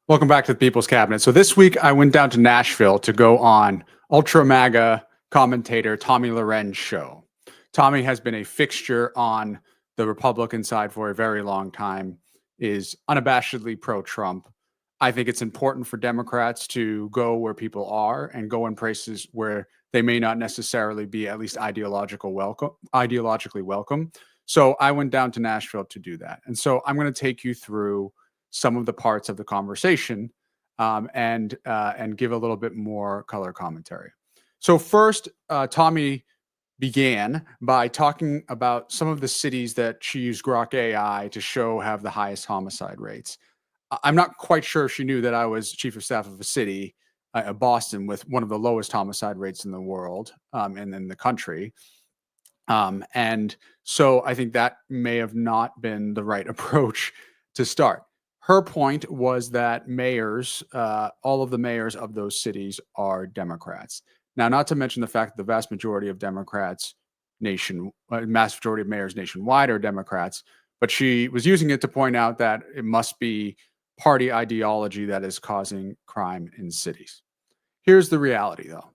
Welcome back to the People's Cabinet. So this week I went down to Nashville to go on ultra-MAGA commentator Tomi Lahren's show. Tomi has been a fixture on the Republican side for a very long time, is unabashedly pro-Trump. I think it's important for Democrats to go where people are and go in places where they may not necessarily be at least ideologically welcome. So I went down to Nashville to do that. And so I'm going to take you through some of the parts of the conversation and give a little bit more color commentary. So first, Tomi began by talking about some of the cities that she used Grok AI to show have the highest homicide rates. I'm not quite sure if she knew that I was chief of staff of a city, Boston, with one of the lowest homicide rates in the world and in the country. And so I think that may have not been the right approach to start. Her point was that mayors, all of the mayors of those cities are Democrats. Now, not to mention the fact that the vast majority of Democrats mass majority of mayors nationwide are Democrats, but she was using it to point out that it must be party ideology that is causing crime in cities. Here's the reality, though.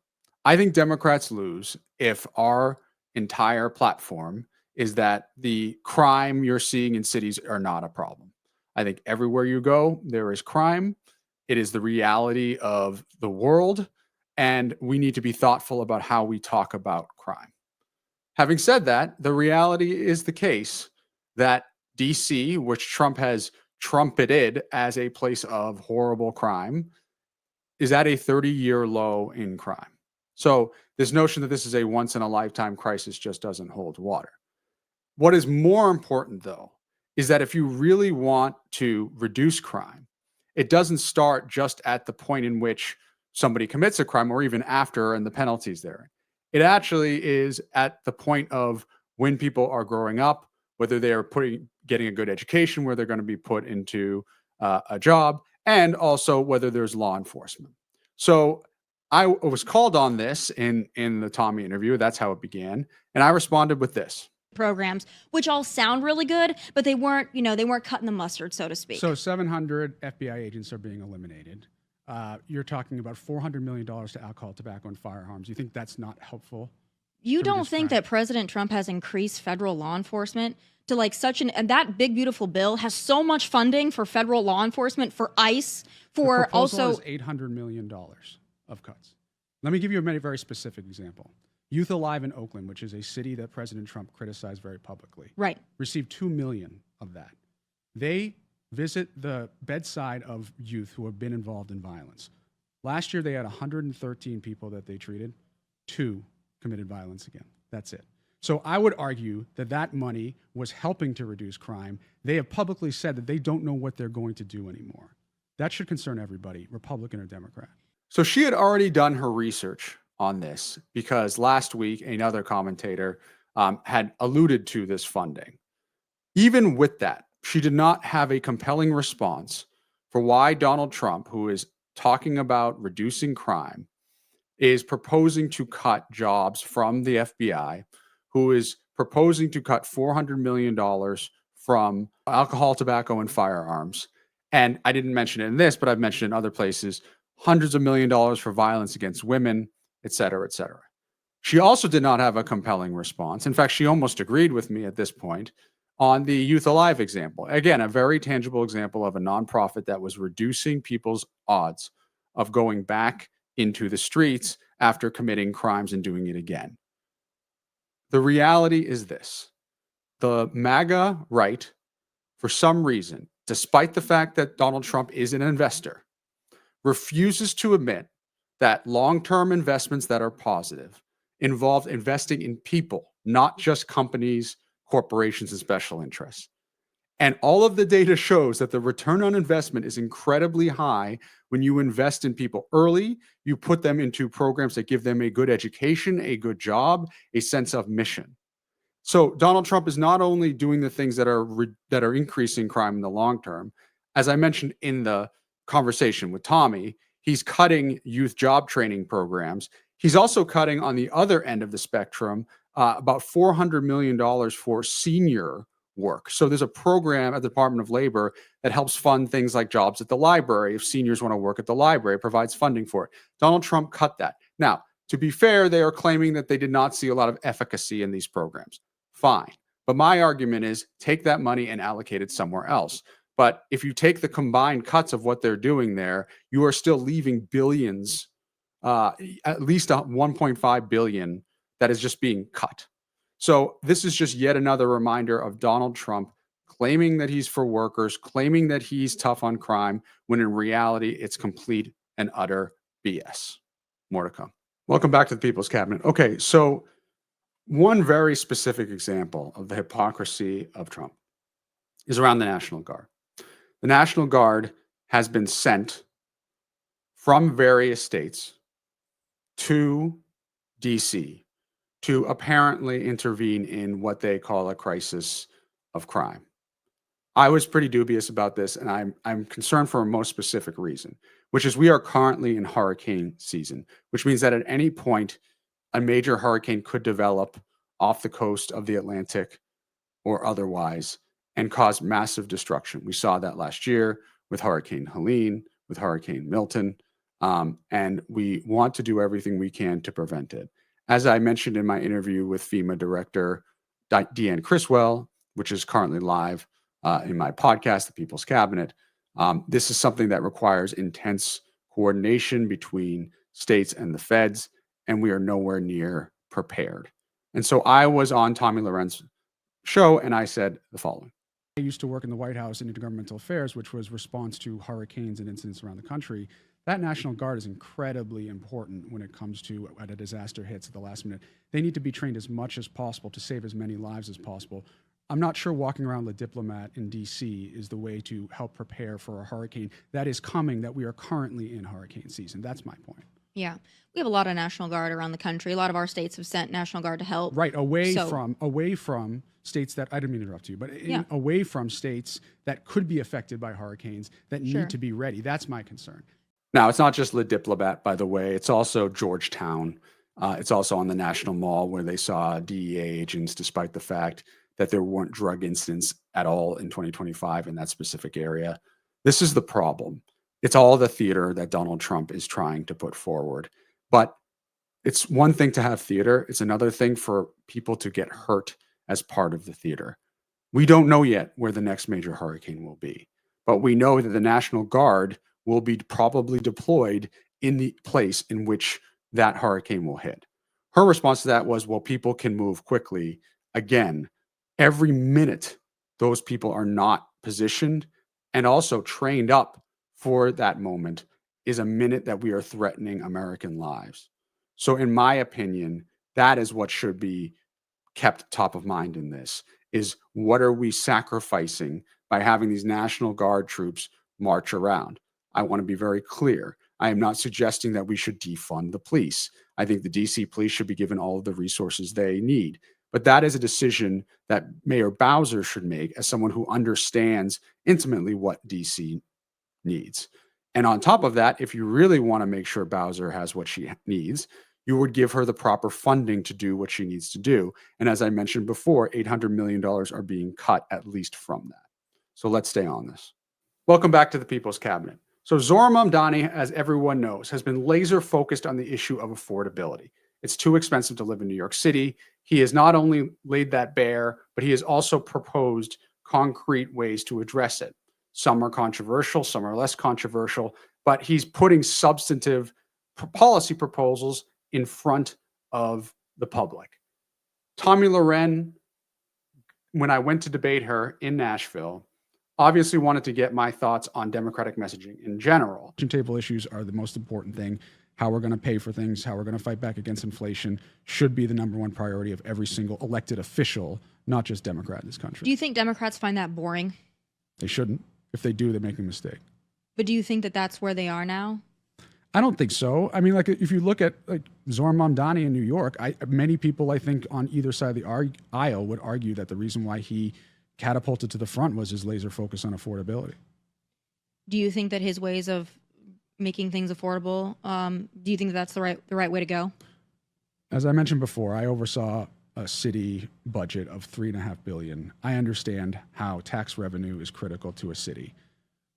I think Democrats lose if our entire platform is that the crime you're seeing in cities are not a problem. I think everywhere you go, there is crime. It is the reality of the world, and we need to be thoughtful about how we talk about crime. Having said that, the reality is the case that DC, which Trump has trumpeted as a place of horrible crime, is at a 30-year low in crime. So this notion that this is a once-in-a-lifetime crisis just doesn't hold water. What is more important, though, is that if you really want to reduce crime, it doesn't start just at the point in which somebody commits a crime or even after and the penalties there. It actually is at the point of when people are growing up, whether they are getting a good education, where they're going to be put into a job, and also whether there's law enforcement. So I was called on this in the Tomi interview. That's how it began. And I responded with this. Programs, which all sound really good, but they weren't cutting the mustard, so to speak. So 700 FBI agents are being eliminated. You're talking about $400 million to alcohol, tobacco, and firearms. You think that's not helpful? You don't think that President Trump has increased federal law enforcement to like and that big, beautiful bill has so much funding for federal law enforcement, for ICE, for the proposal also is $800 million of cuts. Let me give you a very specific example. Youth Alive in Oakland, which is a city that President Trump criticized very publicly, right, received $2 million of that. They visit the bedside of youth who have been involved in violence. Last year, they had 113 people that they treated. 2 committed violence again. That's it. So I would argue that that money was helping to reduce crime. They have publicly said that they don't know what they're going to do anymore. That should concern everybody, Republican or Democrat. So she had already done her research on this because last week another commentator had alluded to this funding. Even with that, she did not have a compelling response for why Donald Trump, who is talking about reducing crime, is proposing to cut jobs from the FBI, who is proposing to cut $400 million from alcohol, tobacco, and firearms. And I didn't mention it in this, but I've mentioned it in other places, hundreds of millions of dollars for violence against women, et cetera, et cetera. She also did not have a compelling response. In fact, she almost agreed with me at this point on the Youth Alive example. Again, a very tangible example of a nonprofit that was reducing people's odds of going back into the streets after committing crimes and doing it again. The reality is this. The MAGA right, for some reason, despite the fact that Donald Trump is an investor, refuses to admit that long-term investments that are positive involve investing in people, not just companies, corporations, and special interests. And all of the data shows that the return on investment is incredibly high when you invest in people early, you put them into programs that give them a good education, a good job, a sense of mission. So Donald Trump is not only doing the things that are increasing crime in the long term. As I mentioned in the conversation with Tomi, he's cutting youth job training programs. He's also cutting on the other end of the spectrum about $400 million for senior work. So there's a program at the Department of Labor that helps fund things like jobs at the library. If seniors want to work at the library, it provides funding for it. Donald Trump cut that. Now, to be fair, they are claiming that they did not see a lot of efficacy in these programs. Fine. But my argument is take that money and allocate it somewhere else. But if you take the combined cuts of what they're doing there, you are still leaving billions, at least 1.5 billion that is just being cut. So this is just yet another reminder of Donald Trump claiming that he's for workers, claiming that he's tough on crime, when in reality, it's complete and utter BS. More to come. Welcome back to the People's Cabinet. Okay, so one very specific example of the hypocrisy of Trump is around the National Guard. The National Guard has been sent from various states to DC to apparently intervene in what they call a crisis of crime. I was pretty dubious about this, and I'm concerned for a most specific reason, which is we are currently in hurricane season, which means that at any point, a major hurricane could develop off the coast of the Atlantic or otherwise and cause massive destruction. We saw that last year with Hurricane Helene, with Hurricane Milton, and we want to do everything we can to prevent it. As I mentioned in my interview with FEMA Director Deanne Criswell, which is currently live in my podcast, The People's Cabinet, this is something that requires intense coordination between states and the feds, and we are nowhere near prepared. And so I was on Tomi Lahren's show, and I said the following. I used to work in the White House in intergovernmental affairs, which was response to hurricanes and incidents around the country. That National Guard is incredibly important when it comes to when a disaster hits at the last minute. They need to be trained as much as possible to save as many lives as possible. I'm not sure walking around the diplomat in DC is the way to help prepare for a hurricane that is coming, that we are currently in hurricane season. That's my point. Yeah. We have a lot of National Guard around the country. A lot of our states have sent National Guard to help. Right, away from states that, I didn't mean to interrupt you, but away from states that could be affected by hurricanes that need to be ready. That's my concern. Now, it's not just Le Diplomat, by the way. It's also Georgetown. It's also on the National Mall where they saw DEA agents, despite the fact that there weren't drug incidents at all in 2025 in that specific area. This is the problem. It's all the theater that Donald Trump is trying to put forward. But it's one thing to have theater. It's another thing for people to get hurt as part of the theater. We don't know yet where the next major hurricane will be, but we know that the National Guard will be probably deployed in the place in which that hurricane will hit. Her response to that was, well, people can move quickly. Again, every minute those people are not positioned and also trained up for that moment is a minute that we are threatening American lives. So in my opinion, that is what should be kept top of mind in this, is what are we sacrificing by having these National Guard troops march around? I want to be very clear. I am not suggesting that we should defund the police. I think the DC police should be given all of the resources they need. But that is a decision that Mayor Bowser should make as someone who understands intimately what DC needs. And on top of that, if you really want to make sure Bowser has what she needs, you would give her the proper funding to do what she needs to do. And as I mentioned before, $800 million are being cut at least from that. So let's stay on this. Welcome back to the People's Cabinet. So Zohran Mamdani, as everyone knows, has been laser focused on the issue of affordability. It's too expensive to live in New York City. He has not only laid that bare, but he has also proposed concrete ways to address it. Some are controversial, some are less controversial, but he's putting substantive policy proposals in front of the public. Tomi Lahren, when I went to debate her in Nashville, obviously wanted to get my thoughts on Democratic messaging in general. Table issues are the most important thing. How we're going to pay for things, how we're going to fight back against inflation should be the number one priority of every single elected official, not just Democrat in this country. Do you think Democrats find that boring? They shouldn't. If they do, they're making a mistake. But do you think that that's where they are now? I don't think so. I mean, like, if you look at like Zohran Mamdani in New York, many people, I think, on either side of the aisle would argue that the reason why he catapulted to the front was his laser focus on affordability. Do you think that his ways of making things affordable, do you think that's the right way to go? As I mentioned before, I oversaw a city budget of $3.5 billion, I understand how tax revenue is critical to a city.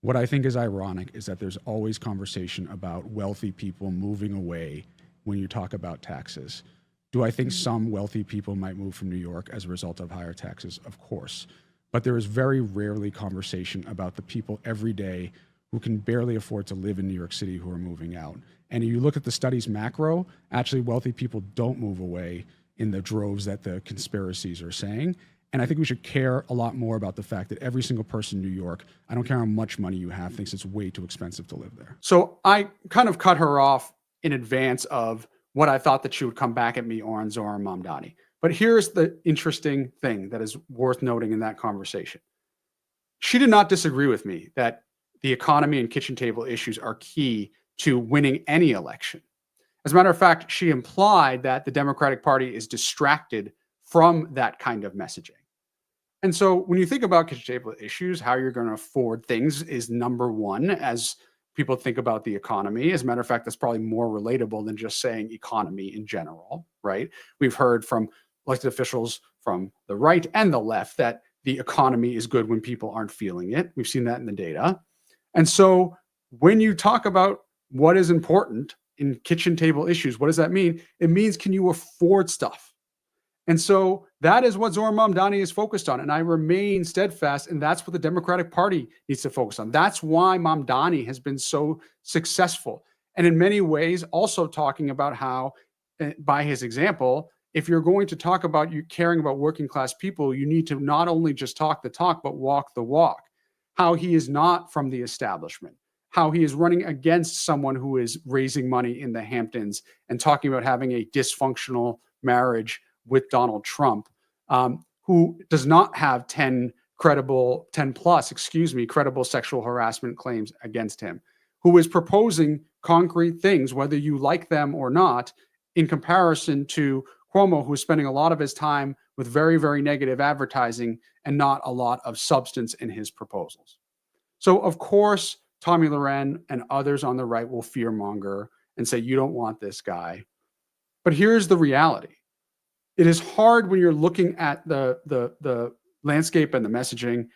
What I think is ironic is that there's always conversation about wealthy people moving away when you talk about taxes. Do I think some wealthy people might move from New York as a result of higher taxes? Of course. But there is very rarely conversation about the people every day who can barely afford to live in New York City who are moving out. And if you look at the studies macro, actually wealthy people don't move away in the droves that the conspiracies are saying. And I think we should care a lot more about the fact that every single person in New York, I don't care how much money you have, thinks it's way too expensive to live there. So I kind of cut her off in advance of what I thought that she would come back at me on Zohran Mamdani. But here's the interesting thing that is worth noting in that conversation. She did not disagree with me that the economy and kitchen table issues are key to winning any election. As a matter of fact, she implied that the Democratic Party is distracted from that kind of messaging. And so when you think about kitchen table issues, how you're going to afford things is number one as people think about the economy. As a matter of fact, that's probably more relatable than just saying economy in general, right? We've heard from elected officials from the right and the left that the economy is good when people aren't feeling it. We've seen that in the data. And so when you talk about what is important in kitchen table issues, what does that mean? It means, can you afford stuff? And so that is what Zohran Mamdani is focused on. And I remain steadfast. And that's what the Democratic Party needs to focus on. That's why Mamdani has been so successful. And in many ways, also talking about how, by his example, if you're going to talk about you caring about working class people, you need to not only just talk the talk, but walk the walk. How he is not from the establishment, how he is running against someone who is raising money in the Hamptons and talking about having a dysfunctional marriage with Donald Trump, who does not have 10 plus credible sexual harassment claims against him, who is proposing concrete things, whether you like them or not, in comparison to Cuomo, who is spending a lot of his time with very, very negative advertising and not a lot of substance in his proposals. So, of course, Tomi Lahren and others on the right will fearmonger and say, you don't want this guy. But here's the reality. It is hard when you're looking at the landscape and the messaging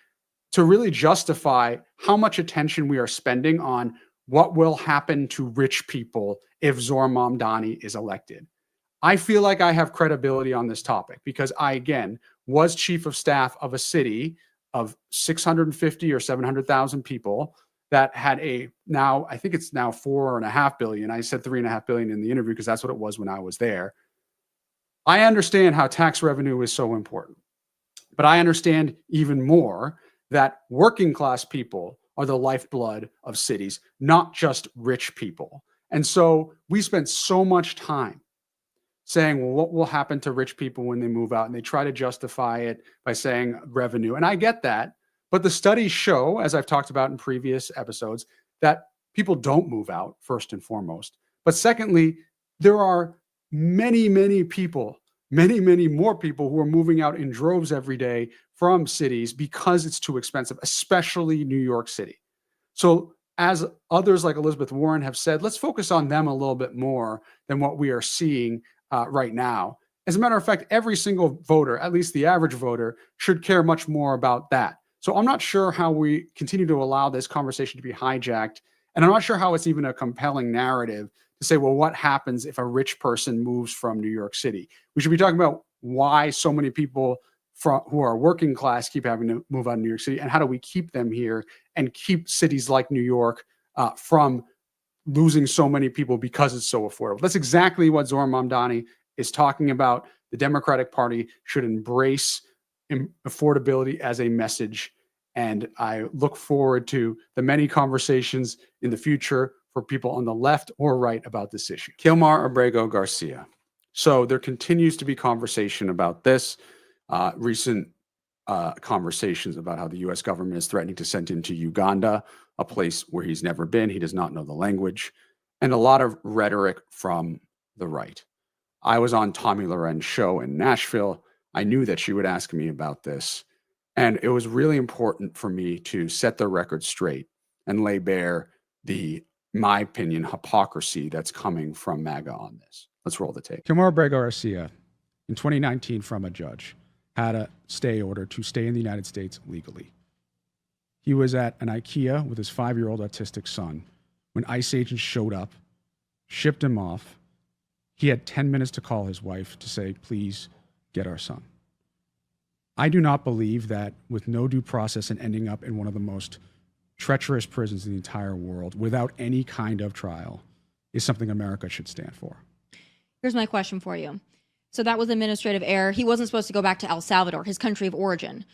to really justify how much attention we are spending on what will happen to rich people if Zohran Mamdani is elected. I feel like I have credibility on this topic because I, again, was chief of staff of a city of 650 or 700,000 people that had I think it's now 4.5 billion. I said 3.5 billion in the interview because that's what it was when I was there. I understand how tax revenue is so important, but I understand even more that working class people are the lifeblood of cities, not just rich people. And so we spent so much time saying, well, what will happen to rich people when they move out? And they try to justify it by saying revenue. And I get that. But the studies show, as I've talked about in previous episodes, that people don't move out, first and foremost. But secondly, there are many, many people, many more people who are moving out in droves every day from cities because it's too expensive, especially New York City. So as others like Elizabeth Warren have said, let's focus on them a little bit more than what we are seeing right now. As a matter of fact, every single voter, at least the average voter, should care much more about that. So I'm not sure how we continue to allow this conversation to be hijacked. And I'm not sure how it's even a compelling narrative to say, well, what happens if a rich person moves from New York City? We should be talking about why so many people who are working class keep having to move out of New York City, and how do we keep them here and keep cities like New York from losing so many people because it's so affordable. That's exactly what Zohran Mamdani is talking about. The Democratic Party should embrace affordability as a message. And I look forward to the many conversations in the future for people on the left or right about this issue. Kilmar Abrego Garcia. So there continues to be conversation about this. Recent conversations about how the U.S. government is threatening to send him to Uganda, a place where he's never been. He does not know the language, and a lot of rhetoric from the right. I was on Tomi Lahren's show in Nashville. I knew that she would ask me about this, and it was really important for me to set the record straight and lay bare the, in my opinion, hypocrisy that's coming from MAGA on this. Let's roll the tape. Kilmar Abrego Garcia, in 2019 from a judge, had a stay order to stay in the United States legally. He was at an IKEA with his 5-year-old autistic son when ICE agents showed up, shipped him off. He had 10 minutes to call his wife to say, please get our son. I do not believe that with no due process and ending up in one of the most treacherous prisons in the entire world without any kind of trial is something America should stand for. Here's my question for you. So that was administrative error. He wasn't supposed to go back to El Salvador, his country of origin.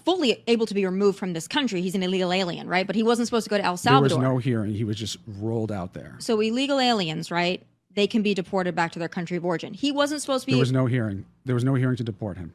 Fully able to be removed from this country. He's an illegal alien, right? But he wasn't supposed to go to El Salvador. There was no hearing. He was just rolled out there. So illegal aliens, right? They can be deported back to their country of origin. He wasn't supposed to be... There was no hearing. There was no hearing to deport him.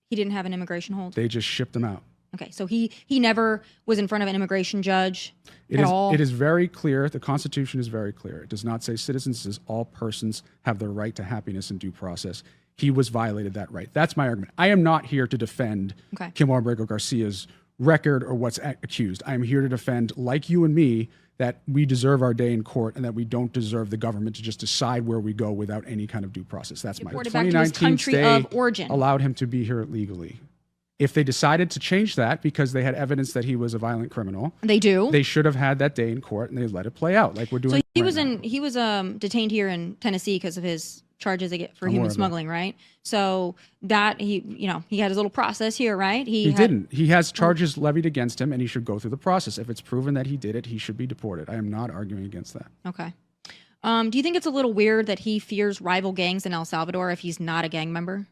He didn't have an immigration hold? They just shipped him out. Okay, so he never was in front of an immigration judge at all? It is very clear. The Constitution is very clear. It does not say citizens. It says all persons have the right to happiness and due process. He was violated that right. That's my argument. I am not here to defend Kilmar Abrego Garcia's record or what's accused. I am here to defend, like you and me, that we deserve our day in court and that we don't deserve the government to just decide where we go without any kind of due process. That's my deported back to his country of origin. Allowed him to be here legally. If they decided to change that because they had evidence that he was a violent criminal, they should have had that day in court and they let it play out like we're doing. So he was detained here in Tennessee because of his charges for human smuggling, right? So that he had his little process here, right? He didn't. He has charges levied against him and he should go through the process. If it's proven that he did it, he should be deported. I am not arguing against that. Okay. Do you think it's a little weird that he fears rival gangs in El Salvador if he's not a gang member?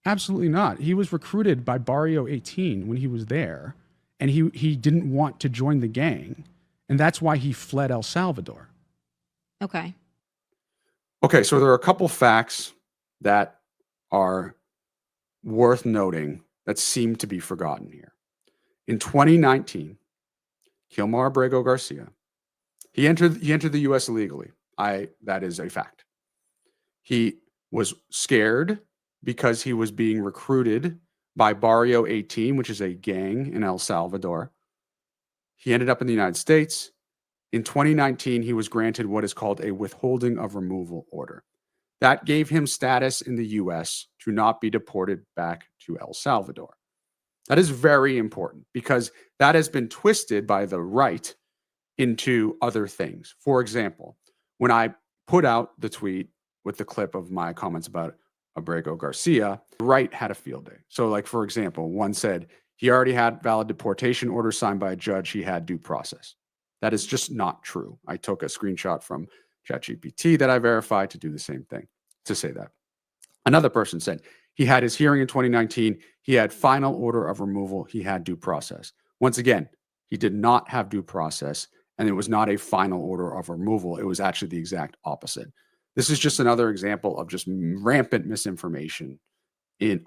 Absolutely not. He was recruited by Barrio 18 when he was there, and he didn't want to join the gang, and that's why he fled El Salvador. Okay. Okay, so there are a couple facts that are worth noting that seem to be forgotten here. In 2019, Kilmar Abrego Garcia, he entered the U.S. illegally. That is a fact. He was scared because he was being recruited by Barrio 18, which is a gang in El Salvador. He ended up in the United States. In 2019, he was granted what is called a withholding of removal order. That gave him status in the U.S. to not be deported back to El Salvador. That is very important because that has been twisted by the right into other things. For example, when I put out the tweet with the clip of my comments about Abrego Garcia, the right had a field day. So, like, for example, one said he already had valid deportation order signed by a judge. He had due process. That is just not true. I took a screenshot from ChatGPT that I verified to do the same thing, to say that. Another person said he had his hearing in 2019. He had final order of removal. He had due process. Once again, he did not have due process, and it was not a final order of removal. It was actually the exact opposite. This is just another example of just rampant misinformation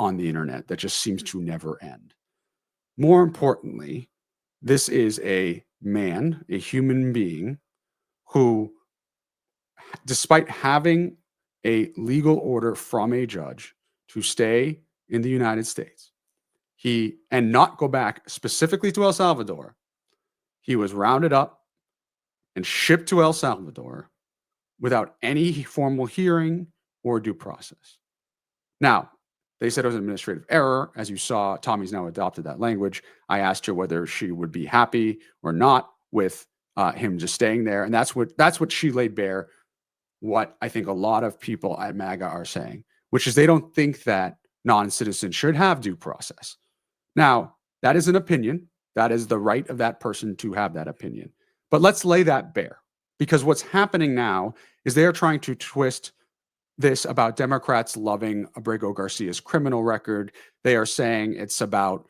on the internet that just seems to never end. More importantly, this is a man, a human being, who, despite having a legal order from a judge to stay in the United States, and not go back specifically to El Salvador, he was rounded up and shipped to El Salvador without any formal hearing or due process. Now, they said it was an administrative error. As you saw, Tommy's now adopted that language. I asked her whether she would be happy or not with him just staying there. And that's what she laid bare, what I think a lot of people at MAGA are saying, which is they don't think that non-citizens should have due process. Now, that is an opinion. That is the right of that person to have that opinion. But let's lay that bare. Because what's happening now is they are trying to twist this about Democrats loving Abrego Garcia's criminal record. They are saying it's about,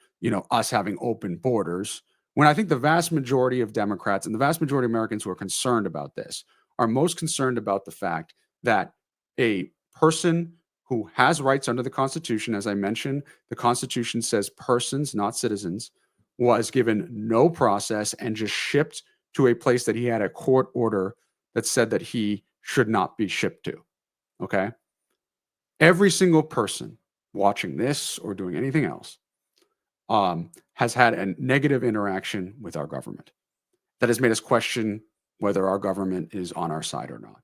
us having open borders. When I think the vast majority of Democrats and the vast majority of Americans who are concerned about this are most concerned about the fact that a person who has rights under the Constitution, as I mentioned, the Constitution says persons, not citizens, was given no process and just shipped to a place that he had a court order that said that he should not be shipped to. Okay? Every single person watching this or doing anything else has had a negative interaction with our government. That has made us question whether our government is on our side or not.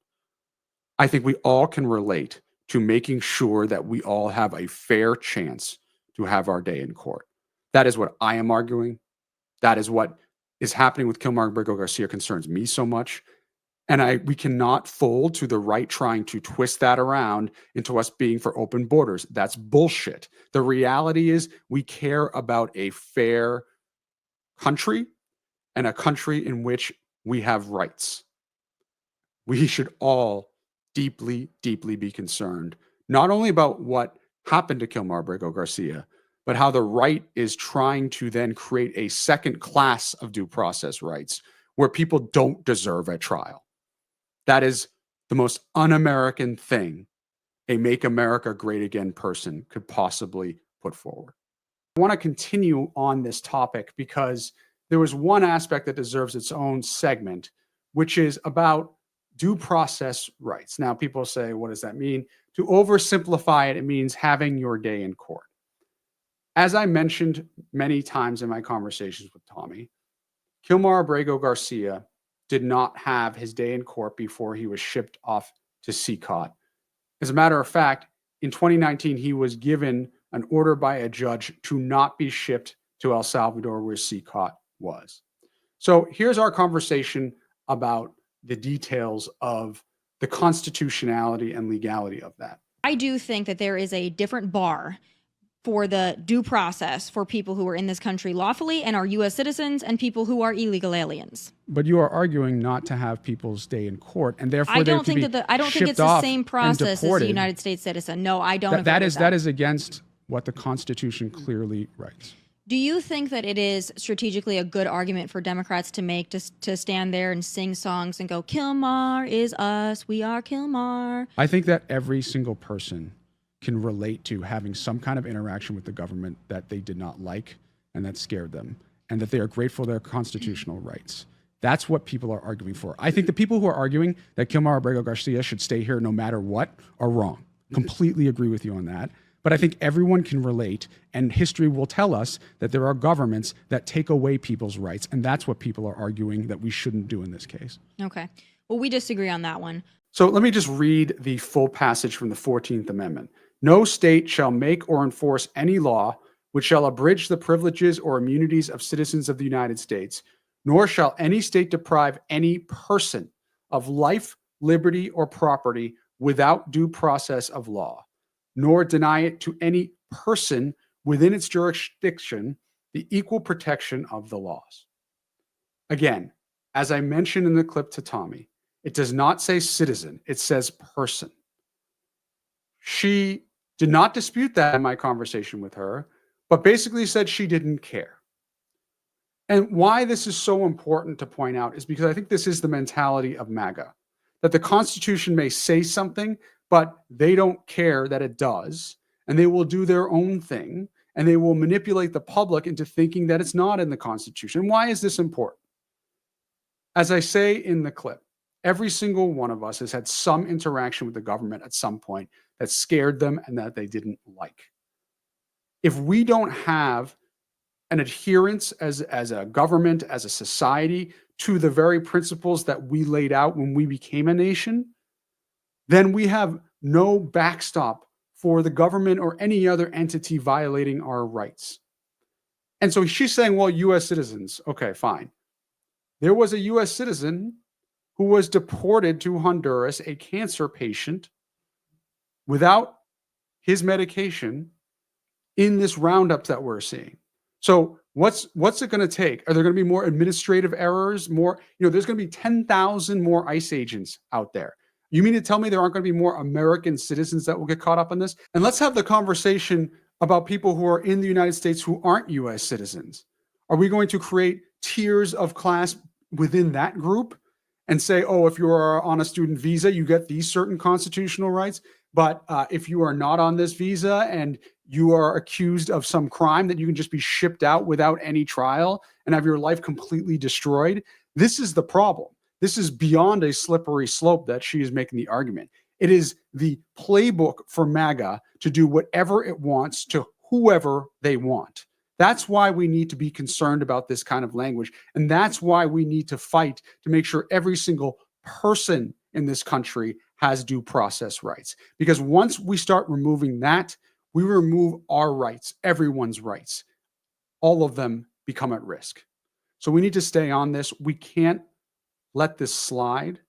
I think we all can relate to making sure that we all have a fair chance to have our day in court. That is what I am arguing. That is what is happening with Kilmar Abrego Garcia concerns me so much. And we cannot fold to the right trying to twist that around into us being for open borders. That's bullshit. The reality is we care about a fair country and a country in which we have rights. We should all deeply, deeply be concerned, not only about what happened to Kilmar Abrego Garcia, but how the right is trying to then create a second class of due process rights where people don't deserve a trial. That is the most un-American thing a Make America Great Again person could possibly put forward. I want to continue on this topic because there was one aspect that deserves its own segment, which is about due process rights. Now, people say, what does that mean? To oversimplify it, it means having your day in court. As I mentioned many times in my conversations with Tomi, Kilmar Abrego Garcia did not have his day in court before he was shipped off to CCOT. As a matter of fact, in 2019, he was given an order by a judge to not be shipped to El Salvador where CCOT was. So here's our conversation about the details of the constitutionality and legality of that. I do think that there is a different bar for the due process for people who are in this country lawfully and are U.S. citizens and people who are illegal aliens. But you are arguing not to have people's day in court, and therefore I don't think it's the same process as a United States citizen. No, I don't. That is against what the Constitution clearly writes. Do you think that it is strategically a good argument for Democrats to make to stand there and sing songs and go, Kilmar is us, we are Kilmar? I think that every single person can relate to having some kind of interaction with the government that they did not like and that scared them, and that they are grateful for their constitutional rights. That's what people are arguing for. I think the people who are arguing that Kilmar Abrego Garcia should stay here no matter what are wrong. Completely agree with you on that. But I think everyone can relate, and history will tell us that there are governments that take away people's rights, and that's what people are arguing that we shouldn't do in this case. Okay. Well, we disagree on that one. So let me just read the full passage from the 14th Amendment. No state shall make or enforce any law which shall abridge the privileges or immunities of citizens of the United States, nor shall any state deprive any person of life, liberty, or property without due process of law, nor deny it to any person within its jurisdiction the equal protection of the laws. Again, as I mentioned in the clip to Tomi, it does not say citizen, it says person. She did not dispute that in my conversation with her, but basically said she didn't care. And why this is so important to point out is because I think this is the mentality of MAGA, that the Constitution may say something, but they don't care that it does, and they will do their own thing, and they will manipulate the public into thinking that it's not in the Constitution. Why is this important? As I say in the clip, every single one of us has had some interaction with the government at some point that scared them and that they didn't like. If we don't have an adherence as a government, as a society, to the very principles that we laid out when we became a nation, then we have no backstop for the government or any other entity violating our rights. And so she's saying, well, U.S. citizens, okay, fine. There was a U.S. citizen who was deported to Honduras, a cancer patient, without his medication in this roundup that we're seeing. So what's it going to take? Are there going to be more administrative errors? More, there's going to be 10,000 more ICE agents out there. You mean to tell me there aren't going to be more American citizens that will get caught up in this? And let's have the conversation about people who are in the United States who aren't U.S. citizens. Are we going to create tiers of class within that group and say, oh, if you are on a student visa, you get these certain constitutional rights, but if you are not on this visa and you are accused of some crime, that you can just be shipped out without any trial and have your life completely destroyed? This is the problem. This is beyond a slippery slope that she is making the argument. It is the playbook for MAGA to do whatever it wants to whoever they want. That's why we need to be concerned about this kind of language. And that's why we need to fight to make sure every single person in this country has due process rights. Because once we start removing that, we remove our rights, everyone's rights. All of them become at risk. So we need to stay on this. We can't let this slide.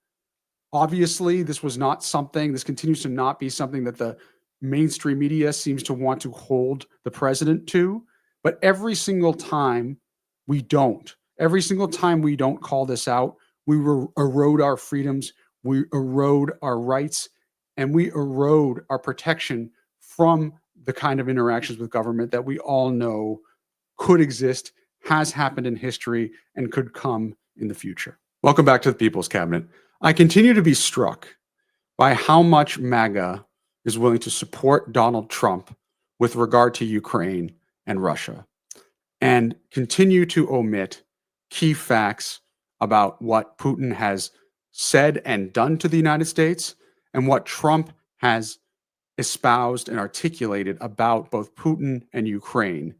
Obviously, this continues to not be something that the mainstream media seems to want to hold the president to. But every single time we don't call this out, we erode our freedoms, we erode our rights, and we erode our protection from the kind of interactions with government that we all know could exist, has happened in history, and could come in the future. Welcome back to the People's Cabinet. I continue to be struck by how much MAGA is willing to support Donald Trump with regard to Ukraine and Russia, and continue to omit key facts about what Putin has said and done to the United States and what Trump has espoused and articulated about both Putin and Ukraine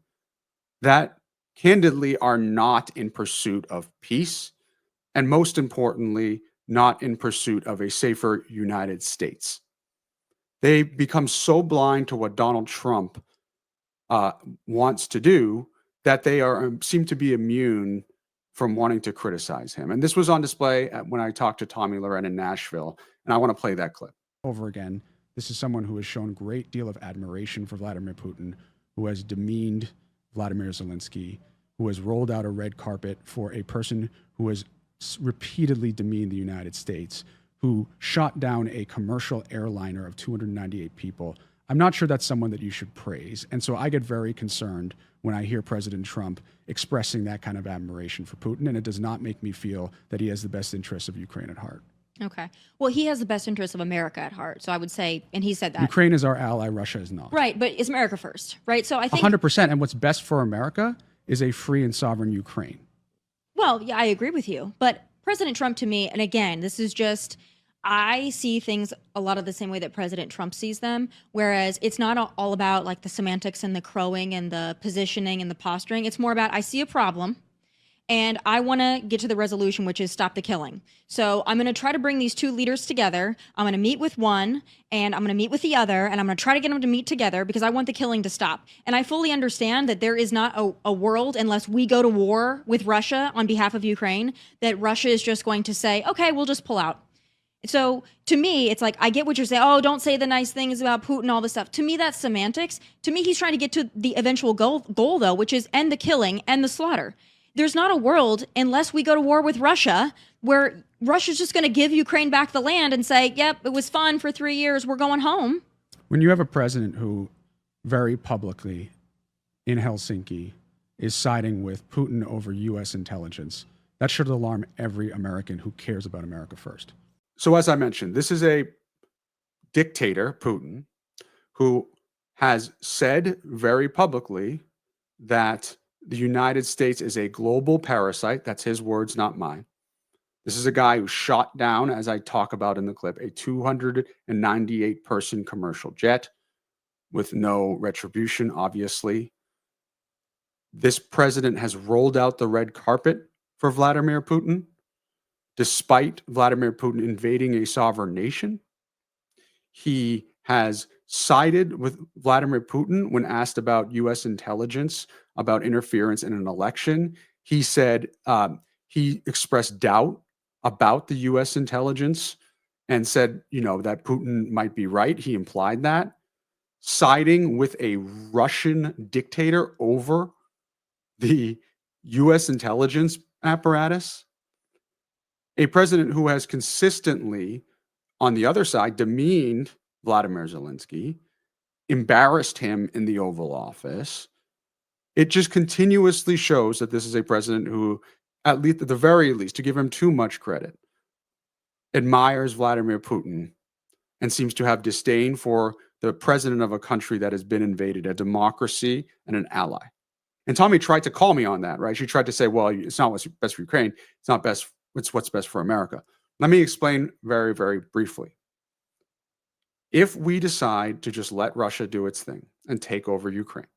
that candidly are not in pursuit of peace, and most importantly, not in pursuit of a safer United States. They become so blind to what Donald Trump wants to do that they seem to be immune from wanting to criticize him. And this was on display when I talked to Tomi Lahren in Nashville, and I want to play that clip. Over again, this is someone who has shown a great deal of admiration for Vladimir Putin, who has demeaned Vladimir Zelensky, who has rolled out a red carpet for a person who has repeatedly demeaned the United States, who shot down a commercial airliner of 298 people. I'm not sure that's someone that you should praise. And so I get very concerned when I hear President Trump expressing that kind of admiration for Putin, and it does not make me feel that he has the best interests of Ukraine at heart. Okay. Well, he has the best interests of America at heart. So I would say, and he said that. Ukraine is our ally, Russia is not. Right, but it's America first, right? So I think 100%. And what's best for America is a free and sovereign Ukraine. Well, yeah, I agree with you. But President Trump, to me, and again, this is just, I see things a lot of the same way that President Trump sees them, whereas it's not all about like the semantics and the crowing and the positioning and the posturing. It's more about, I see a problem and I want to get to the resolution, which is stop the killing. So I'm going to try to bring these two leaders together. I'm going to meet with one and I'm going to meet with the other, and I'm going to try to get them to meet together because I want the killing to stop. And I fully understand that there is not a world, unless we go to war with Russia on behalf of Ukraine, that Russia is just going to say, okay, we'll just pull out. So to me, it's like, I get what you're saying. Oh, don't say the nice things about Putin, all this stuff. To me, that's semantics. To me, he's trying to get to the eventual goal though, which is end the killing and the slaughter. There's not a world, unless we go to war with Russia, where Russia's just going to give Ukraine back the land and say, yep, it was fun for 3 years, we're going home. When you have a president who very publicly in Helsinki is siding with Putin over U.S. intelligence, that should alarm every American who cares about America first. So as I mentioned, this is a dictator, Putin, who has said very publicly that the United States is a global parasite. That's his words, not mine. This is a guy who shot down, as I talk about in the clip, a 298-person commercial jet with no retribution, obviously. This president has rolled out the red carpet for Vladimir Putin, despite Vladimir Putin invading a sovereign nation. He has sided with Vladimir Putin when asked about U.S. intelligence, about interference in an election. He said he expressed doubt about the U.S. intelligence and said, that Putin might be right. He implied that. Siding with a Russian dictator over the U.S. intelligence apparatus. A president who has consistently, on the other side, demeaned Vladimir Zelensky, embarrassed him in the Oval Office. It just continuously shows that this is a president who, at the very least, to give him too much credit, admires Vladimir Putin and seems to have disdain for the president of a country that has been invaded, a democracy and an ally. And Tomi tried to call me on that, right? She tried to say, well, it's not what's best for Ukraine. It's not best. It's what's best for America. Let me explain very, very briefly. If we decide to just let Russia do its thing and take over Ukraine,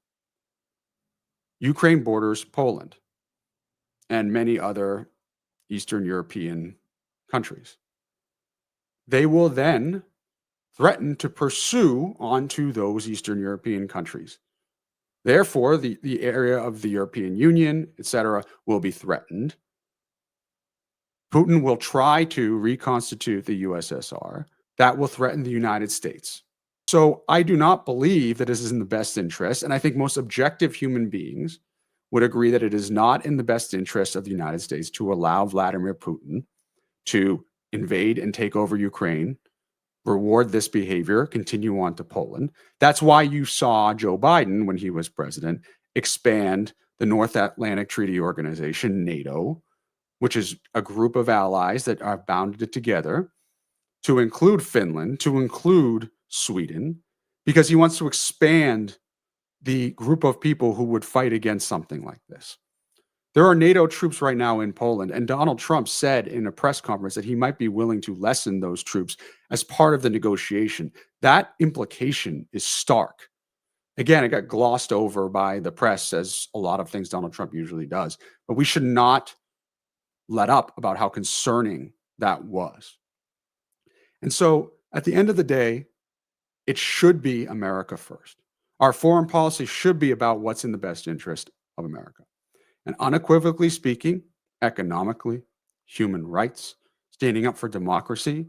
Ukraine borders Poland and many other Eastern European countries. they will then threaten to pursue onto those Eastern European countries. Therefore, the area of the European Union, etc., will be threatened. Putin will try to reconstitute the USSR. That will threaten the United States. So I do not believe that this is in the best interest, and I think most objective human beings would agree that it is not in the best interest of the United States to allow Vladimir Putin to invade and take over Ukraine, reward this behavior, continue on to Poland. That's why you saw Joe Biden, when he was president, expand the North Atlantic Treaty Organization, NATO, which is a group of allies that are bounded together, to include Finland, to include Sweden, because he wants to expand the group of people who would fight against something like this. There are NATO troops right now in Poland, and Donald Trump said in a press conference that he might be willing to lessen those troops as part of the negotiation. That implication is stark. Again, it got glossed over by the press, as a lot of things Donald Trump usually does, but we should not let up about how concerning that was. And so at the end of the day, it should be America first. Our foreign policy should be about what's in the best interest of America. And unequivocally speaking, economically, human rights, standing up for democracy,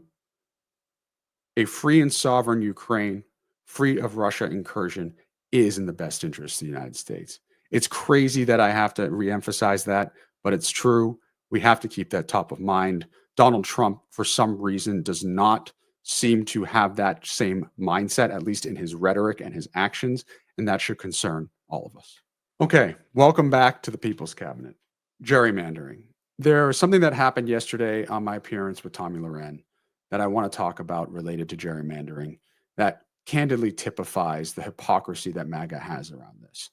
a free and sovereign Ukraine, free of Russia incursion, is in the best interest of the United States. It's crazy that I have to reemphasize that, but it's true. We have to keep that top of mind. Donald Trump, for some reason, does not seem to have that same mindset, at least in his rhetoric and his actions, and that should concern all of us. Okay, welcome back to the People's Cabinet. Gerrymandering. There's something that happened yesterday on my appearance with Tomi Lahren that I want to talk about related to gerrymandering that candidly typifies the hypocrisy that MAGA has around this.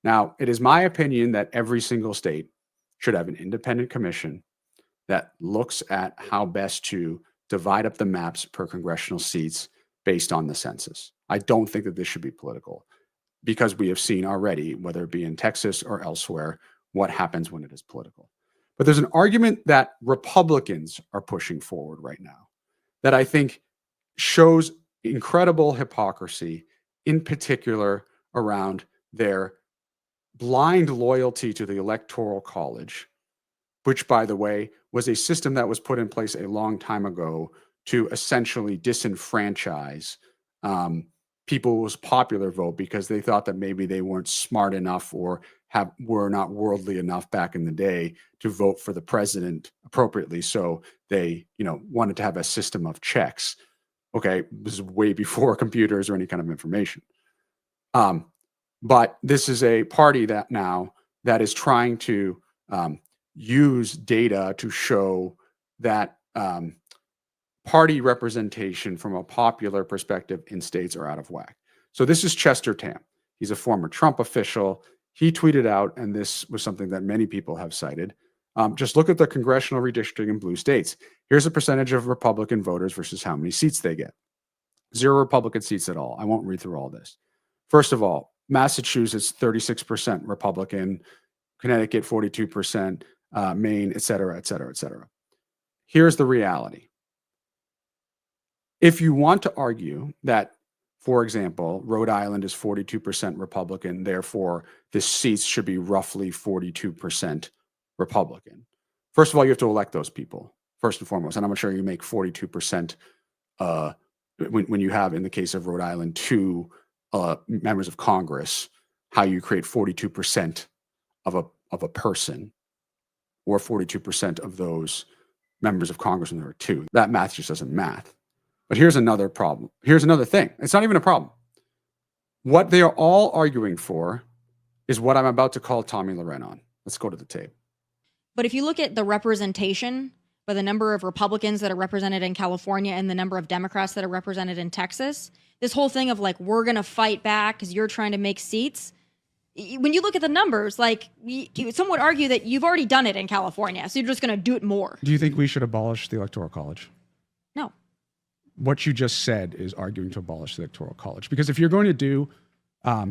Now, it is my opinion that every single state should have an independent commission that looks at how best to divide up the maps per congressional seats based on the census. I don't think that this should be political, because we have seen already, whether it be in Texas or elsewhere, what happens when it is political. But there's an argument that Republicans are pushing forward right now that I think shows incredible hypocrisy, in particular around their blind loyalty to the Electoral College, which, by the way, was a system that was put in place a long time ago to essentially disenfranchise people's popular vote, because they thought that maybe they weren't smart enough or were not worldly enough back in the day to vote for the president appropriately. So they, wanted to have a system of checks. Okay, this is way before computers or any kind of information. But this is a party that is trying to use data to show that party representation from a popular perspective in states are out of whack. So this is Chester Tam. He's a former Trump official. He tweeted out, and this was something that many people have cited, just look at the congressional redistricting in blue states. Here's a percentage of Republican voters versus how many seats they get. 0 Republican seats at all. I won't read through all this. First of all, Massachusetts, 36% Republican, Connecticut, 42%, Maine, et cetera, et cetera, et cetera. Here's the reality. If you want to argue that, for example, Rhode Island is 42% Republican, therefore the seats should be roughly 42% Republican. First of all, you have to elect those people, first and foremost. And I'm not sure you make 42% when you have, in the case of Rhode Island, 2 members of Congress, how you create 42% of a person, or 42% of those members of Congress when there are 2. That math just doesn't math. But here's another problem. Here's another thing. It's not even a problem. What they are all arguing for is what I'm about to call Tomi Lahren on. Let's go to the tape. But if you look at the representation by the number of Republicans that are represented in California and the number of Democrats that are represented in Texas, this whole thing of like, we're going to fight back because you're trying to make seats. When you look at the numbers, like some would argue that you've already done it in California, so you're just going to do it more. Do you think we should abolish the Electoral College? No. What you just said is arguing to abolish the Electoral College. Because if you're going to do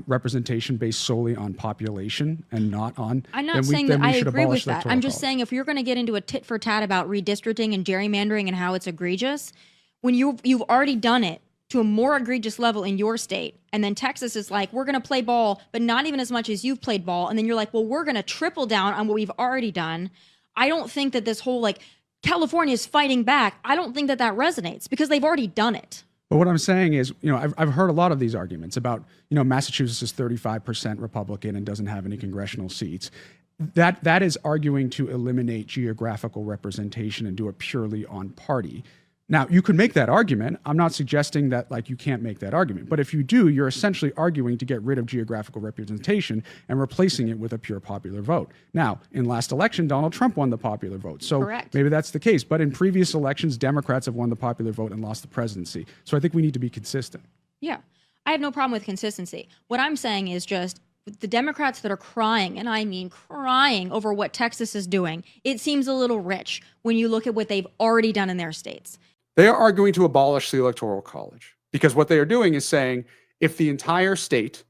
representation based solely on population and not on... I'm not saying that I agree with that. I'm just College. saying if you're going to get into a tit for tat about redistricting and gerrymandering and how it's egregious, when you've already done it to a more egregious level in your state, and then Texas is like, we're going to play ball, but not even as much as you've played ball, and then you're like, well, we're going to triple down on what we've already done. I don't think that this whole like California is fighting back, I don't think that resonates because they've already done it. But what I'm saying is, I've heard a lot of these arguments about, Massachusetts is 35% Republican and doesn't have any congressional seats. That is arguing to eliminate geographical representation and do it purely on party. Now, you could make that argument. I'm not suggesting that like you can't make that argument. But if you do, you're essentially arguing to get rid of geographical representation and replacing it with a pure popular vote. Now, in last election, Donald Trump won the popular vote. So Correct. Maybe that's the case. But in previous elections, Democrats have won the popular vote and lost the presidency. So I think we need to be consistent. Yeah. I have no problem with consistency. What I'm saying is just the Democrats that are crying, and I mean crying over what Texas is doing, it seems a little rich when you look at what they've already done in their states. They are arguing to abolish the Electoral College because what they are doing is saying if the entire state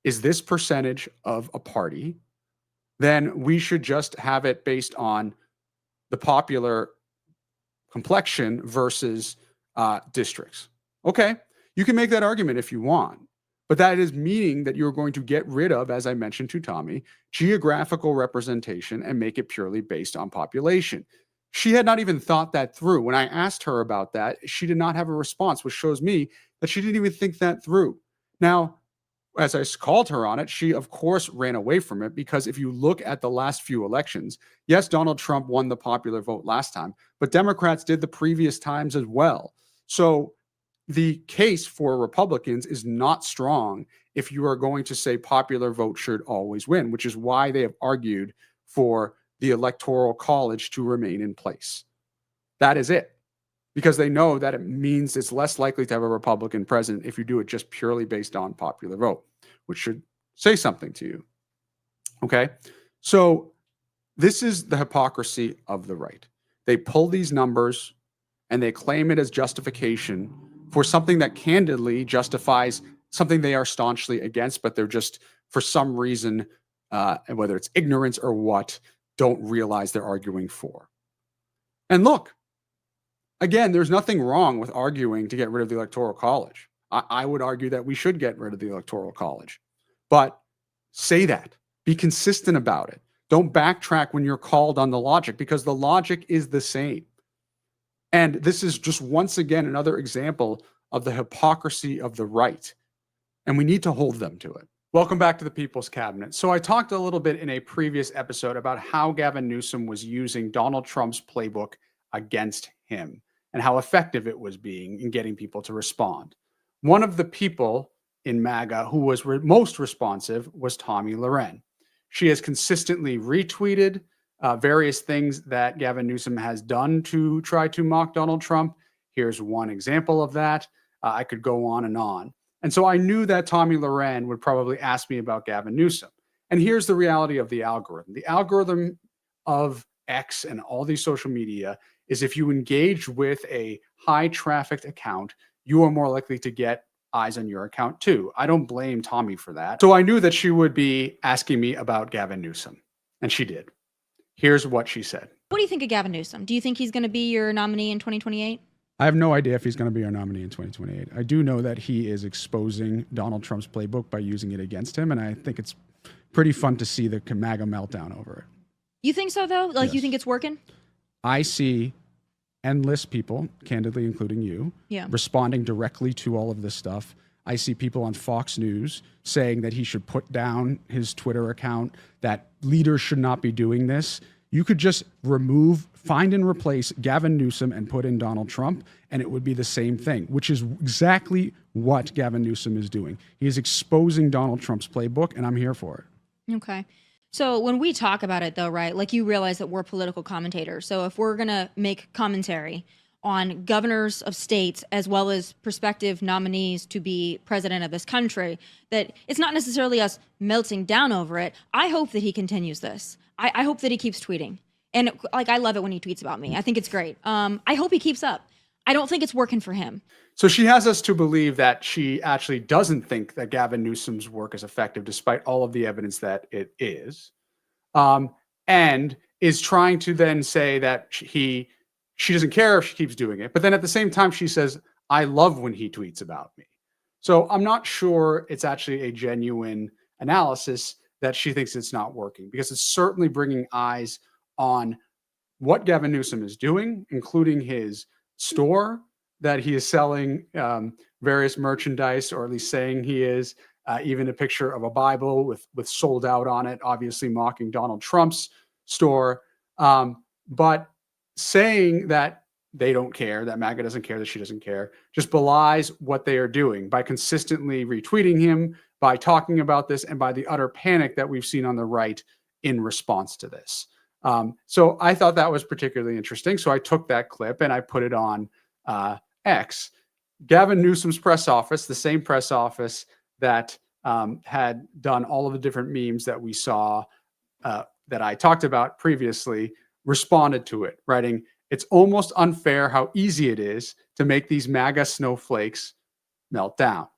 is this percentage of a party, then we should just have it based on the popular complexion versus districts. Okay, you can make that argument if you want, but that is meaning that you're going to get rid of, as I mentioned to Tommy, geographical representation and make it purely based on population. She had not even thought that through. When I asked her about that, she did not have a response, which shows me that she didn't even think that through. Now, as I called her on it, she, of course, ran away from it because if you look at the last few elections, yes, Donald Trump won the popular vote last time, but Democrats did the previous times as well. So the case for Republicans is not strong if you are going to say popular vote should always win, which is why they have argued for the Electoral College to remain in place. That is it. Because they know that it means it's less likely to have a Republican president if you do it just purely based on popular vote, which should say something to you. Okay? So this is the hypocrisy of the right. They pull these numbers and they claim it as justification for something that candidly justifies something they are staunchly against, but they're just, for some reason, whether it's ignorance or what, don't realize they're arguing for. And look, again, there's nothing wrong with arguing to get rid of the Electoral College. I would argue that we should get rid of the Electoral College. But say that. Be consistent about it. Don't backtrack when you're called on the logic because the logic is the same. And this is just once again another example of the hypocrisy of the right. And we need to hold them to it. Welcome back to the People's Cabinet. So I talked a little bit in a previous episode about how Gavin Newsom was using Donald Trump's playbook against him and how effective it was being in getting people to respond. One of the people in MAGA who was most responsive was Tomi Lahren. She has consistently retweeted various things that Gavin Newsom has done to try to mock Donald Trump. Here's one example of that. I could go on and on. And so I knew that Tomi Lahren would probably ask me about Gavin Newsom. And here's the reality of the algorithm. The algorithm of X and all these social media is if you engage with a high trafficked account, you are more likely to get eyes on your account too. I don't blame Tomi for that. So I knew that she would be asking me about Gavin Newsom. And she did. Here's what she said. What do you think of Gavin Newsom? Do you think he's going to be your nominee in 2028? I have no idea if he's going to be our nominee in 2028. I do know that he is exposing Donald Trump's playbook by using it against him, and I think it's pretty fun to see the MAGA meltdown over it. You think so, though? Like, Yes. You think it's working? I see endless people, candidly including you, responding directly to all of this stuff. I see people on Fox News saying that he should put down his Twitter account, that leaders should not be doing this. You could just find and replace Gavin Newsom and put in Donald Trump, and it would be the same thing, which is exactly what Gavin Newsom is doing. He is exposing Donald Trump's playbook, and I'm here for it. Okay. So when we talk about it, though, right, like you realize that we're political commentators. So if we're going to make commentary on governors of states as well as prospective nominees to be president of this country, that it's not necessarily us melting down over it. I hope that he continues this. I hope that he keeps tweeting. And like, I love it when he tweets about me. I think it's great. I hope he keeps up. I don't think it's working for him. So she has us to believe that she actually doesn't think that Gavin Newsom's work is effective, despite all of the evidence that it is, and is trying to then say that he she doesn't care if she keeps doing it. But then at the same time, she says, I love when he tweets about me. So I'm not sure it's actually a genuine analysis that she thinks it's not working, because it's certainly bringing eyes on what Gavin Newsom is doing, including his store that he is selling various merchandise, or at least saying he is, even a picture of a Bible with sold out on it, obviously mocking Donald Trump's store. But saying that they don't care, that MAGA doesn't care, that she doesn't care, just belies what they are doing by consistently retweeting him, by talking about this, and by the utter panic that we've seen on the right in response to this. So I thought that was particularly interesting. So I took that clip and I put it on X. Gavin Newsom's press office, the same press office that had done all of the different memes that we saw that I talked about previously, responded to it, writing, "It's almost unfair how easy it is to make these MAGA snowflakes melt down."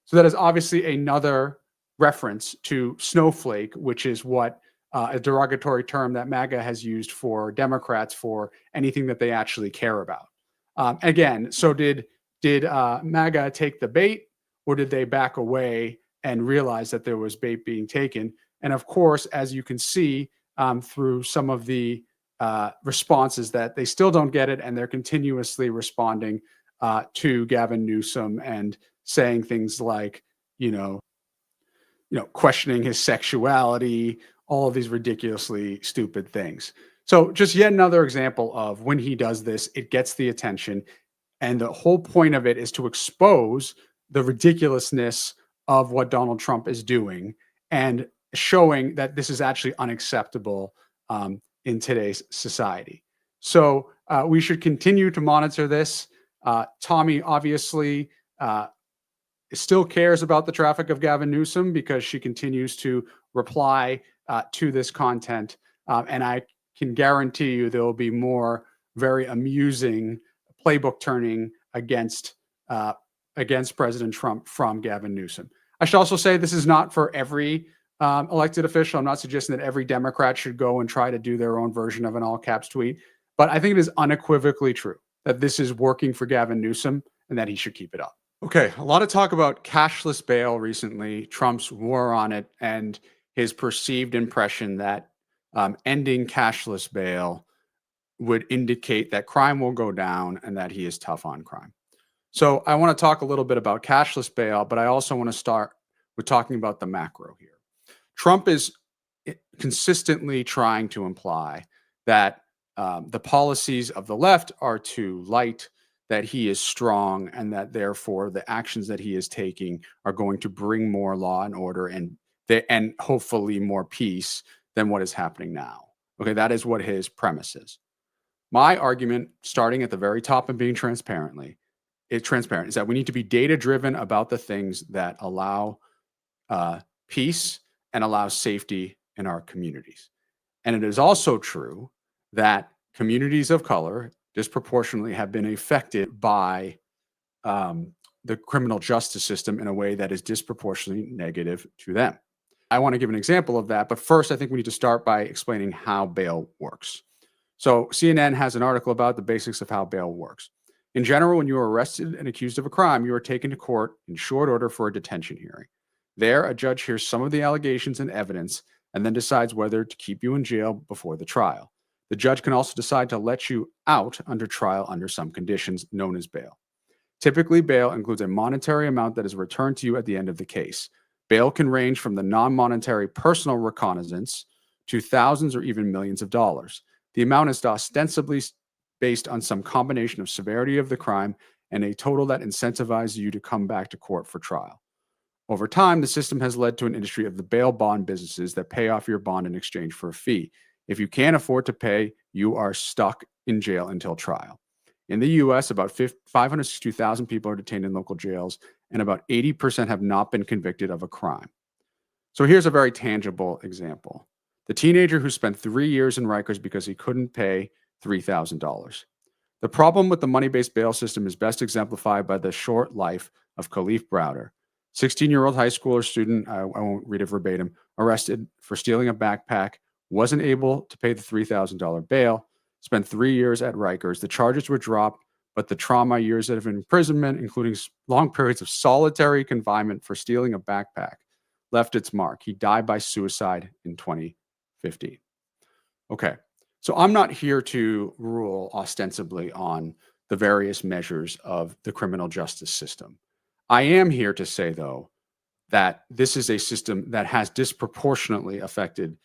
So that is obviously another reference to snowflake, which is what a derogatory term that MAGA has used for Democrats for anything that they actually care about. Again, so did MAGA take the bait, or did they back away and realize that there was bait being taken? And of course, as you can see through some of the responses, that they still don't get it, and they're continuously responding to Gavin Newsom and saying things like, questioning his sexuality, all of these ridiculously stupid things. So just yet another example of when he does this, it gets the attention. And the whole point of it is to expose the ridiculousness of what Donald Trump is doing and showing that this is actually unacceptable in today's society. So we should continue to monitor this. Tomi obviously still cares about the traffic of Gavin Newsom, because she continues to reply to this content. And I can guarantee you there will be more very amusing playbook turning against President Trump from Gavin Newsom. I should also say this is not for every elected official. I'm not suggesting that every Democrat should go and try to do their own version of an all caps tweet, but I think it is unequivocally true that this is working for Gavin Newsom and that he should keep it up. Okay, a lot of talk about cashless bail recently, Trump's war on it, and his perceived impression that ending cashless bail would indicate that crime will go down and that he is tough on crime. So I want to talk a little bit about cashless bail, but I also want to start with talking about the macro here. Trump is consistently trying to imply that the policies of the left are too light, that he is strong, and that therefore the actions that he is taking are going to bring more law and order and hopefully more peace than what is happening now. Okay, that is what his premise is. My argument, starting at the very top and being transparent, is that we need to be data-driven about the things that allow peace and allow safety in our communities. And it is also true that communities of color disproportionately have been affected by the criminal justice system in a way that is disproportionately negative to them. I want to give an example of that, but first I think we need to start by explaining how bail works. So CNN has an article about the basics of how bail works. In general, when you are arrested and accused of a crime, you are taken to court in short order for a detention hearing. There, a judge hears some of the allegations and evidence and then decides whether to keep you in jail before the trial. The judge can also decide to let you out under trial under some conditions known as bail. Typically, bail includes a monetary amount that is returned to you at the end of the case. Bail can range from the non-monetary personal reconnaissance to thousands or even millions of dollars. The amount is ostensibly based on some combination of severity of the crime and a total that incentivizes you to come back to court for trial. Over time, the system has led to an industry of the bail bond businesses that pay off your bond in exchange for a fee. If you can't afford to pay, you are stuck in jail until trial. In the US, about 562,000 people are detained in local jails, and about 80% have not been convicted of a crime. So here's a very tangible example. The teenager who spent 3 years in Rikers because he couldn't pay $3,000. The problem with the money-based bail system is best exemplified by the short life of Khalif Browder, 16-year-old high schooler student, I won't read it verbatim, arrested for stealing a backpack, wasn't able to pay the $3,000 bail, spent 3 years at Rikers. The charges were dropped, but the trauma years of imprisonment, including long periods of solitary confinement for stealing a backpack, left its mark. He died by suicide in 2015. Okay, so I'm not here to rule ostensibly on the various measures of the criminal justice system. I am here to say, though, that this is a system that has disproportionately affected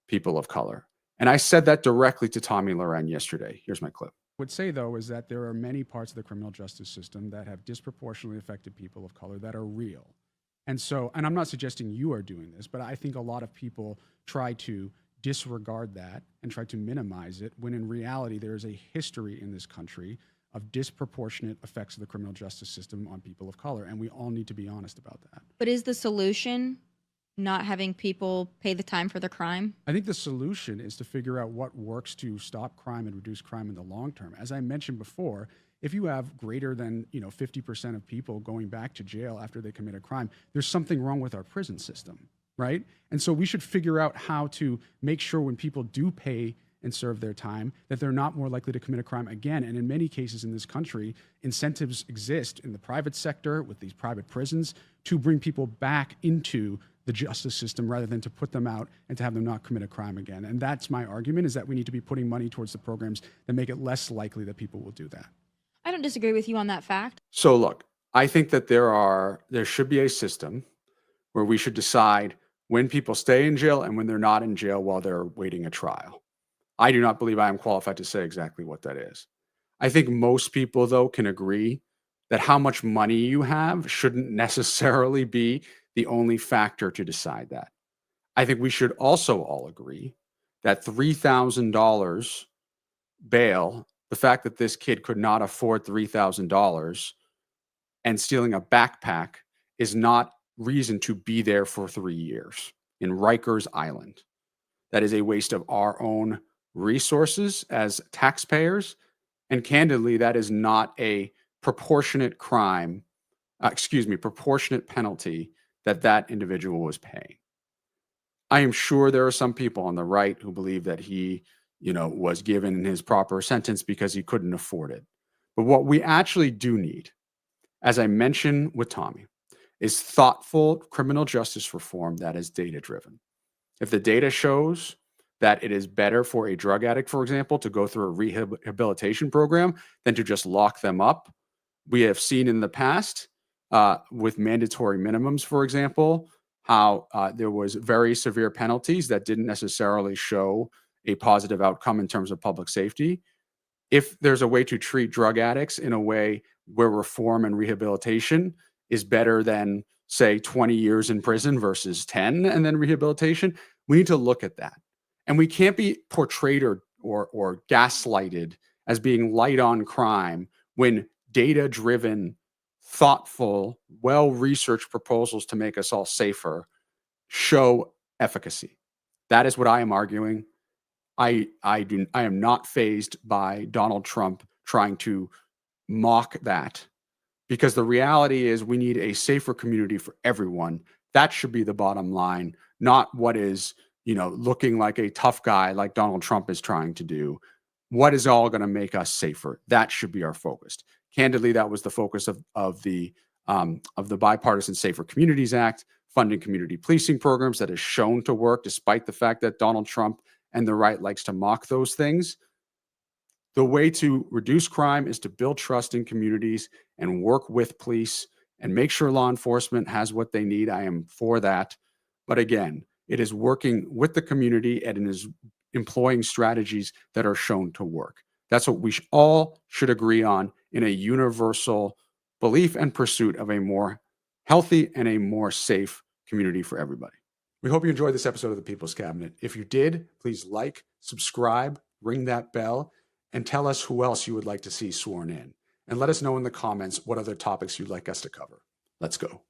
people of color. And I said that directly to Tomi Lahren yesterday. Here's my clip. Would say, though, is that there are many parts of the criminal justice system that have disproportionately affected people of color that are real. And so, and I'm not suggesting you are doing this, but I think a lot of people try to disregard that and try to minimize it, when in reality, there is a history in this country of disproportionate effects of the criminal justice system on people of color. And we all need to be honest about that. But is the solution not having people pay the time for the crime? I think the solution is to figure out what works to stop crime and reduce crime in the long term. As I mentioned before, if you have greater than 50% of people going back to jail after they commit a crime, there's something wrong with our prison system, right? And so we should figure out how to make sure when people do pay and serve their time, that they're not more likely to commit a crime again. And in many cases in this country, incentives exist in the private sector with these private prisons to bring people back into the justice system rather than to put them out and to have them not commit a crime again. And that's my argument, is that we need to be putting money towards the programs that make it less likely that people will do that. I don't disagree with you on that fact. So look, I think that there should be a system where we should decide when people stay in jail and when they're not in jail while they're waiting a trial. I do not believe I am qualified to say exactly what that is. I think most people, though, can agree that how much money you have shouldn't necessarily be the only factor to decide that. I think we should also all agree that $3,000 bail, the fact that this kid could not afford $3,000 and stealing a backpack, is not reason to be there for 3 years in Rikers Island. That is a waste of our own resources as taxpayers. And candidly, that is not a proportionate proportionate penalty that individual was paying. I am sure there are some people on the right who believe that he, was given his proper sentence because he couldn't afford it. But what we actually do need, as I mentioned with Tomi, is thoughtful criminal justice reform that is data-driven. If the data shows that it is better for a drug addict, for example, to go through a rehabilitation program than to just lock them up, we have seen in the past with mandatory minimums, for example, how there was very severe penalties that didn't necessarily show a positive outcome in terms of public safety. If there's a way to treat drug addicts in a way where reform and rehabilitation is better than, say, 20 years in prison versus 10 and then rehabilitation, we need to look at that. And we can't be portrayed or gaslighted as being light on crime when data-driven, thoughtful, well-researched proposals to make us all safer show efficacy. That is what I am arguing. I am not fazed by Donald Trump trying to mock that, because the reality is we need a safer community for everyone. That should be the bottom line, not what is looking like a tough guy like Donald Trump is trying to do. What is all going to make us safer? That should be our focus. Candidly, that was the focus of the Bipartisan Safer Communities Act, funding community policing programs that has shown to work, despite the fact that Donald Trump and the right likes to mock those things. The way to reduce crime is to build trust in communities and work with police and make sure law enforcement has what they need. I am for that. But again, it is working with the community and it is employing strategies that are shown to work. That's what we all should agree on in a universal belief and pursuit of a more healthy and a more safe community for everybody. We hope you enjoyed this episode of the People's Cabinet. If you did, please like, subscribe, ring that bell, and tell us who else you would like to see sworn in. And let us know in the comments what other topics you'd like us to cover. Let's go.